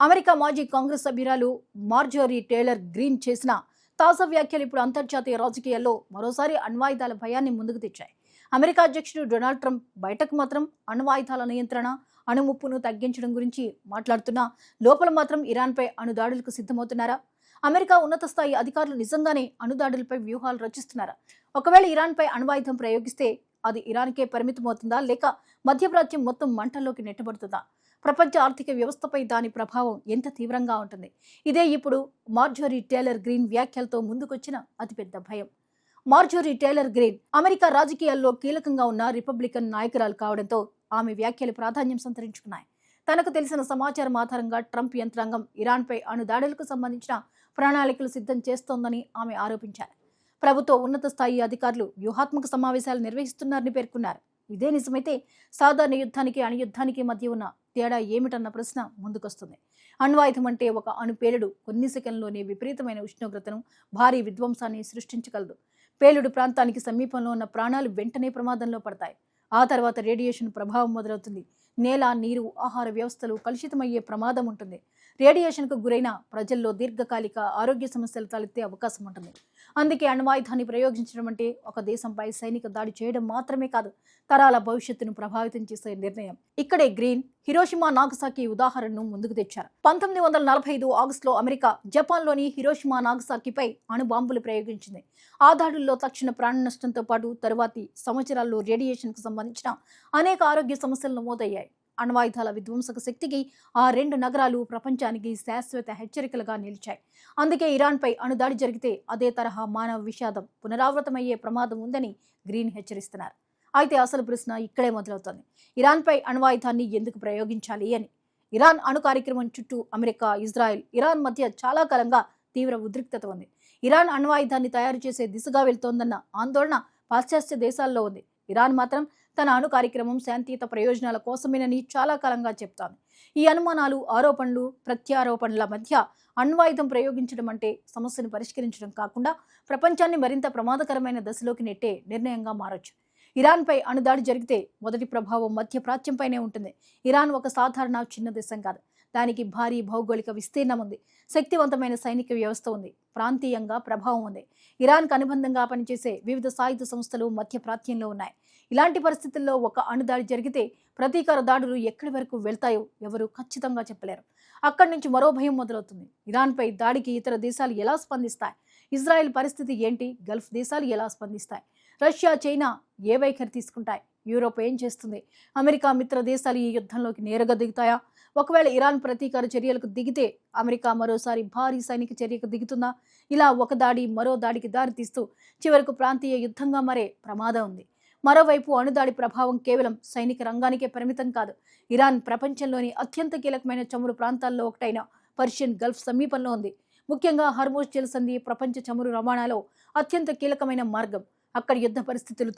America మాజీ కాంగ్రెస్ సభ్యురాలు Marjorie Taylor green చేసిన తాజా వ్యాఖ్యలు ఇప్పుడు అంతర్జాతీయ రాజకీయాల్లో మరోసారి అణ్వాయుధాల భయాన్ని ముందుకు తెచ్చాయి. అమెరికా అధ్యక్షుడు డొనాల్డ్ ట్రంప్ బయటకు మాత్రం అణ్వాయుధాల నియంత్రణ, అణుముప్పును తగ్గించడం గురించి మాట్లాడుతున్నా లోపల మాత్రం ఇరాన్పై అణుదాడులకు సిద్ధమవుతున్నారా? అమెరికా ఉన్నత స్థాయి అధికారులు నిజంగానే అణుదాడులపై వ్యూహాలు రచిస్తున్నారా? ఒకవేళ ఇరాన్పై అణ్వాయుధం ప్రయోగిస్తే అది ఇరాన్కే పరిమితమవుతుందా, లేక మధ్యప్రాచ్యం మొత్తం మంటల్లోకి నెట్టబడుతుందా? ప్రపంచ ఆర్థిక వ్యవస్థపై దాని ప్రభావం ఎంత తీవ్రంగా ఉంటుంది? ఇదే ఇప్పుడు మార్జోరీ టేలర్ గ్రీన్ వ్యాఖ్యలతో ముందుకొచ్చిన అతిపెద్ద భయం. మార్జోరీ టేలర్ గ్రీన్ అమెరికా రాజకీయాల్లో కీలకంగా ఉన్న రిపబ్లికన్ నాయకురాలు కావడంతో ఆమె వ్యాఖ్యలు ప్రాధాన్యం సంతరించుకున్నాయి. తనకు తెలిసిన సమాచారం ఆధారంగా ట్రంప్ యంత్రాంగం ఇరాన్పై అణుదాడులకు సంబంధించిన ప్రణాళికలు సిద్ధం చేస్తోందని ఆమె ఆరోపించారు. ప్రభుత్వ ఉన్నత స్థాయి అధికారులు వ్యూహాత్మక సమావేశాలు నిర్వహిస్తున్నారని పేర్కొన్నారు. ఇదే నిజమైతే సాధారణ యుద్ధానికి అణుయుద్ధానికి మధ్య ఉన్న తేడా ఏమిటన్న ప్రశ్న ముందుకొస్తుంది. అణ్వాయుధం అంటే ఒక అణుపేలుడు కొన్ని సెకండ్లోనే విపరీతమైన ఉష్ణోగ్రతను, భారీ విధ్వంసాన్ని సృష్టించగలదు. పేలుడు ప్రాంతానికి సమీపంలో ఉన్న ప్రాణాలు వెంటనే ప్రమాదంలో పడతాయి. ఆ తర్వాత రేడియేషన్ ప్రభావం మొదలవుతుంది. నేల, నీరు, ఆహార వ్యవస్థలు కలుషితమయ్యే ప్రమాదం ఉంటుంది. రేడియేషన్కు గురైన ప్రజల్లో దీర్ఘకాలిక ఆరోగ్య సమస్యలు తలెత్తే అవకాశం ఉంటుంది. అందుకే అణ్వాయుధాన్ని ప్రయోగించడం అంటే ఒక దేశంపై సైనిక దాడి చేయడం మాత్రమే కాదు, తరాల భవిష్యత్తును ప్రభావితం చేసే నిర్ణయం. ఇక్కడే గ్రీన్ హిరోషిమా, నాగసాకి ఉదాహరణను ముందుకు తెచ్చారు. 1945 ఆగస్టులో అమెరికా జపాన్లోని హిరోషిమా, నాగసాకిపై అణుబాంబులు ప్రయోగించింది. ఆ దాడుల్లో తక్షణ ప్రాణ నష్టంతో పాటు తరువాతి సంవత్సరాల్లో రేడియేషన్కు సంబంధించిన అనేక ఆరోగ్య సమస్యలు నమోదయ్యాయి. అణ్వాయుధాల విధ్వంసక శక్తికి ఆ రెండు నగరాలు ప్రపంచానికి శాశ్వత హెచ్చరికలుగా నిలిచాయి. అందుకే ఇరాన్పై అణుదాడి జరిగితే అదే తరహా మానవ విషాదం పునరావృతమయ్యే ప్రమాదం ఉందని గ్రీన్ హెచ్చరిస్తున్నారు. అయితే అసలు ప్రశ్న ఇక్కడే మొదలవుతోంది. ఇరాన్పై అణ్వాయుధాన్ని ఎందుకు ప్రయోగించాలి అని. ఇరాన్ అణు కార్యక్రమం చుట్టూ అమెరికా, ఇజ్రాయెల్, ఇరాన్ మధ్య చాలా కాలంగా తీవ్ర ఉద్రిక్తత ఉంది. ఇరాన్ అణ్వాయుధాన్ని తయారు చేసే దిశగా వెళ్తోందన్న ఆందోళన పాశ్చాత్య దేశాల్లో ఉంది. ఇరాన్ మాత్రం తన అణు కార్యక్రమం శాంతియుత ప్రయోజనాల కోసమేనని చాలా కాలంగా చెప్తోంది. ఈ అనుమానాలు, ఆరోపణలు, ప్రత్యారోపణల మధ్య అణ్వాయుధం ప్రయోగించడం అంటే సమస్యను పరిష్కరించడం కాకుండా ప్రపంచాన్ని మరింత ప్రమాదకరమైన దశలోకి నెట్టే నిర్ణయంగా మారొచ్చు. ఇరాన్పై అణుదాడి జరిగితే మొదటి ప్రభావం మధ్య ప్రాచ్యంపైనే ఉంటుంది. ఇరాన్ ఒక సాధారణ చిన్న దేశం కాదు. దానికి భారీ భౌగోళిక విస్తీర్ణం ఉంది, శక్తివంతమైన సైనిక వ్యవస్థ ఉంది, ప్రాంతీయంగా ప్రభావం ఉంది. ఇరాన్కు అనుబంధంగా పనిచేసే వివిధ సాయుధ సంస్థలు మధ్య ప్రాచ్యంలో ఉన్నాయి. ఇలాంటి పరిస్థితుల్లో ఒక అణుదాడి జరిగితే ప్రతీకార దాడులు ఎక్కడి వరకు వెళ్తాయో ఎవరు ఖచ్చితంగా చెప్పలేరు. అక్కడి నుంచి మరో భయం మొదలవుతుంది. ఇరాన్పై దాడికి ఇతర దేశాలు ఎలా స్పందిస్తాయి? ఇజ్రాయెల్ పరిస్థితి ఏంటి? గల్ఫ్ దేశాలు ఎలా స్పందిస్తాయి? రష్యా, చైనా ఏ వైఖరి తీసుకుంటాయి? యూరోప్ ఏం చేస్తుంది? అమెరికా మిత్ర దేశాలు ఈ యుద్ధంలోకి నేరుగా దిగుతాయా? ఒకవేళ ఇరాన్ ప్రతీకార చర్యలకు దిగితే అమెరికా మరోసారి భారీ సైనిక చర్యకు దిగుతుందా? ఇలా ఒక దాడి మరో దాడికి దారితీస్తూ చివరకు ప్రాంతీయ యుద్ధంగా మారే ప్రమాదం ఉంది. మరోవైపు అణుదాడి ప్రభావం కేవలం సైనిక రంగానికే పరిమితం కాదు. ఇరాన్ ప్రపంచంలోని అత్యంత కీలకమైన చమురు ప్రాంతాల్లో ఒకటైన పర్షియన్ గల్ఫ్ సమీపంలో ఉంది. ముఖ్యంగా హర్మూజ్ జలసంధి ప్రపంచ చమురు రవాణాలో అత్యంత కీలకమైన మార్గం. అక్కడ యుద్ధ పరిస్థితులు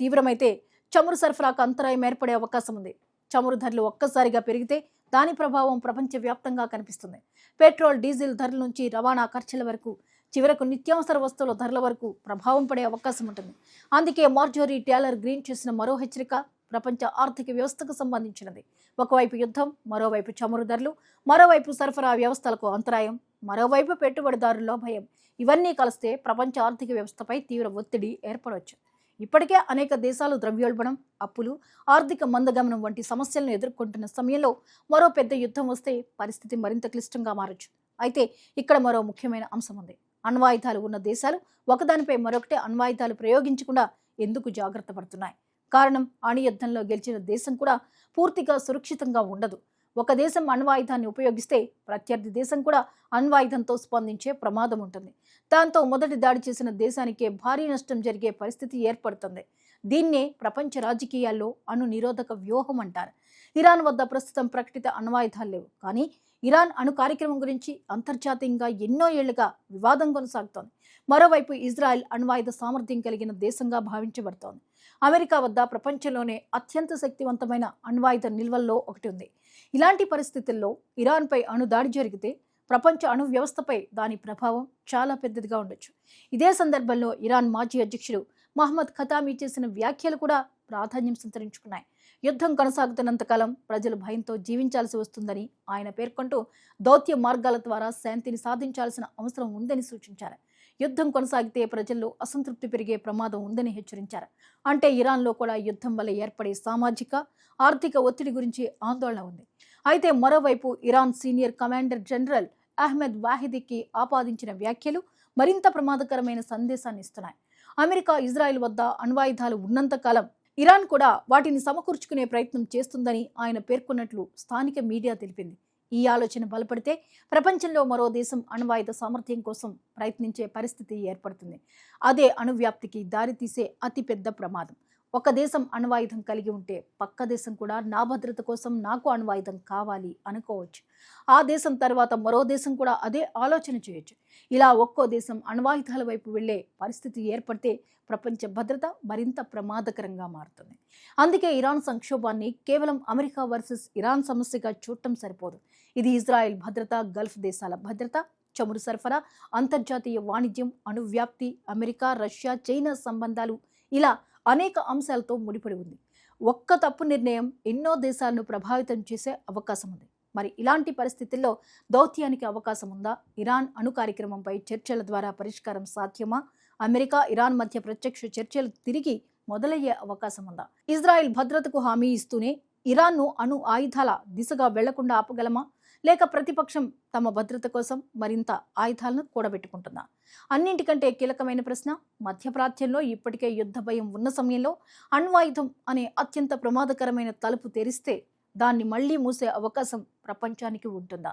తీవ్రమైతే చమురు సరఫరాకు అంతరాయం ఏర్పడే అవకాశం ఉంది. చమురు ధరలు ఒక్కసారిగా పెరిగితే దాని ప్రభావం ప్రపంచవ్యాప్తంగా కనిపిస్తుంది. పెట్రోల్, డీజిల్ ధరల నుంచి రవాణా ఖర్చుల వరకు, చివరకు నిత్యావసర వస్తువుల ధరల వరకు ప్రభావం పడే అవకాశం ఉంటుంది. అందుకే మార్జోరీ టేలర్ గ్రీన్ చేసిన మరో హెచ్చరిక ప్రపంచ ఆర్థిక వ్యవస్థకు సంబంధించినది. ఒకవైపు యుద్ధం, మరోవైపు చమురు ధరలు, మరోవైపు సరఫరా వ్యవస్థలకు అంతరాయం, మరోవైపు పెట్టుబడిదారుల్లో భయం. ఇవన్నీ కలిస్తే ప్రపంచ ఆర్థిక వ్యవస్థపై తీవ్ర ఒత్తిడి ఏర్పడవచ్చు. ఇప్పటికే అనేక దేశాలు ద్రవ్యోల్బణం, అప్పులు, ఆర్థిక మందగమనం వంటి సమస్యలను ఎదుర్కొంటున్న సమయంలో మరో పెద్ద యుద్ధం వస్తే పరిస్థితి మరింత క్లిష్టంగా మారొచ్చు. అయితే ఇక్కడ మరో ముఖ్యమైన అంశం ఉంది. అణ్వాయుధాలు ఉన్న దేశాలు ఒకదానిపై మరొకటి అణ్వాయుధాలు ప్రయోగించకుండా ఎందుకు జాగ్రత్త పడుతున్నాయి? కారణం, అణు యుద్ధంలో గెలిచిన దేశం కూడా పూర్తిగా సురక్షితంగా ఉండదు. ఒక దేశం అణ్వాయుధాన్ని ఉపయోగిస్తే ప్రత్యర్థి దేశం కూడా అణ్వాయుధంతో స్పందించే ప్రమాదం ఉంటుంది. దాంతో మొదటి దాడి చేసిన దేశానికే భారీ నష్టం జరిగే పరిస్థితి ఏర్పడుతుంది. దీన్నే ప్రపంచ రాజకీయాల్లో అణు నిరోధక వ్యూహం అంటారు. ఇరాన్ వద్ద ప్రస్తుతం ప్రకటిత అణ్వాయుధాలు లేవు. కానీ ఇరాన్ అణు కార్యక్రమం గురించి అంతర్జాతీయంగా ఎన్నో ఏళ్లుగా వివాదం కొనసాగుతోంది. మరోవైపు ఇజ్రాయెల్ అణ్వాయుధ సామర్థ్యం కలిగిన దేశంగా భావించబడుతోంది. అమెరికా వద్ద ప్రపంచంలోనే అత్యంత శక్తివంతమైన అణ్వాయుధ నిల్వల్లో ఒకటి ఉంది. ఇలాంటి పరిస్థితుల్లో ఇరాన్పై అణుదాడి జరిగితే ప్రపంచ అణు వ్యవస్థపై దాని ప్రభావం చాలా పెద్దదిగా ఉండొచ్చు. ఇదే సందర్భంలో ఇరాన్ మాజీ అధ్యక్షుడు మహమ్మద్ ఖతామీ చేసిన వ్యాఖ్యలు కూడా ప్రాధాన్యం సంతరించుకున్నాయి. యుద్ధం కొనసాగుతున్నంతకాలం ప్రజలు భయంతో జీవించాల్సి వస్తుందని ఆయన పేర్కొంటూ దౌత్య మార్గాల ద్వారా శాంతిని సాధించాల్సిన అవసరం ఉందని సూచించారు. యుద్ధం కొనసాగితే ప్రజల్లో అసంతృప్తి పెరిగే ప్రమాదం ఉందని హెచ్చరించారు. అంటే ఇరాన్లో కూడా యుద్ధం వల్ల ఏర్పడే సామాజిక, ఆర్థిక ఒత్తిడి గురించి ఆందోళన ఉంది. అయితే మరోవైపు Iran senior commander general Ahmad వాహిదీకి ఆపాదించిన వ్యాఖ్యలు మరింత ప్రమాదకరమైన సందేశాన్ని ఇస్తున్నాయి. అమెరికా, ఇజ్రాయెల్ వద్ద అణ్వాయుధాలు ఉన్నంత కాలం ఇరాన్ కూడా వాటిని సమకూర్చుకునే ప్రయత్నం చేస్తుందని ఆయన పేర్కొన్నట్లు స్థానిక మీడియా తెలిపింది. ఈ ఆలోచన బలపడితే ప్రపంచంలో మరో దేశం అణ్వాయుధ సామర్థ్యం కోసం ప్రయత్నించే పరిస్థితి ఏర్పడుతుంది. అదే అణువ్యాప్తికి దారితీసే అతిపెద్ద ప్రమాదం. ఒక దేశం అణ్వాయుధం కలిగి ఉంటే పక్క దేశం కూడా నా భద్రత కోసం నాకు అణ్వాయుధం కావాలి అనుకోవచ్చు. ఆ దేశం తర్వాత మరో దేశం కూడా అదే ఆలోచన చేయొచ్చు. ఇలా ఒక్కో దేశం అణ్వాయుధాల వైపు వెళ్లే పరిస్థితి ఏర్పడితే ప్రపంచ భద్రత మరింత ప్రమాదకరంగా మారుతుంది. అందుకే ఇరాన్ సంక్షోభాన్ని కేవలం అమెరికా వర్సెస్ ఇరాన్ సమస్యగా చూడటం సరిపోదు. ఇది ఇజ్రాయెల్ భద్రత, గల్ఫ్ దేశాల భద్రత, చమురు సరఫరా, అంతర్జాతీయ వాణిజ్యం, అణువ్యాప్తి, అమెరికా, రష్యా, చైనా సంబంధాలు, ఇలా అనేక అంశాలతో ముడిపడి ఉంది. ఒక్క తప్పు నిర్ణయం ఎన్నో దేశాలను ప్రభావితం చేసే అవకాశం ఉంది. మరి ఇలాంటి పరిస్థితుల్లో దౌత్యానికి అవకాశం ఉందా? ఇరాన్ అణు కార్యక్రమంపై చర్చల ద్వారా పరిష్కారం సాధ్యమా? అమెరికా, ఇరాన్ మధ్య ప్రత్యక్ష చర్చలు తిరిగి మొదలయ్యే అవకాశం ఉందా? ఇజ్రాయెల్ భద్రతకు హామీ ఇస్తూనే ఇరాన్ను అణు ఆయుధాల దిశగా వెళ్లకుండా ఆపగలమా? లేక ప్రతిపక్షం తమ భద్రత కోసం మరింత ఆయుధాలను కూడబెట్టుకుంటుందా? అన్నింటికంటే కీలకమైన ప్రశ్న, మధ్యప్రాచ్యంలో ఇప్పటికే యుద్ధ భయం ఉన్న సమయంలో అణ్వాయుధం అనే అత్యంత ప్రమాదకరమైన తలుపు తెరిస్తే దాన్ని మళ్లీ మూసే అవకాశం ప్రపంచానికి ఉంటుందా?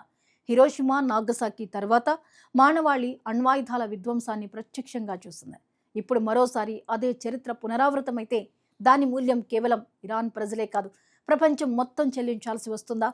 హిరోషిమా, నాగసాకి తర్వాత మానవాళి అణ్వాయుధాల విధ్వంసాన్ని ప్రత్యక్షంగా చూస్తుంది. ఇప్పుడు మరోసారి అదే చరిత్ర పునరావృతమైతే దాని మూల్యం కేవలం ఇరాన్ ప్రజలే కాదు, ప్రపంచం మొత్తం చెల్లించాల్సి వస్తుందా?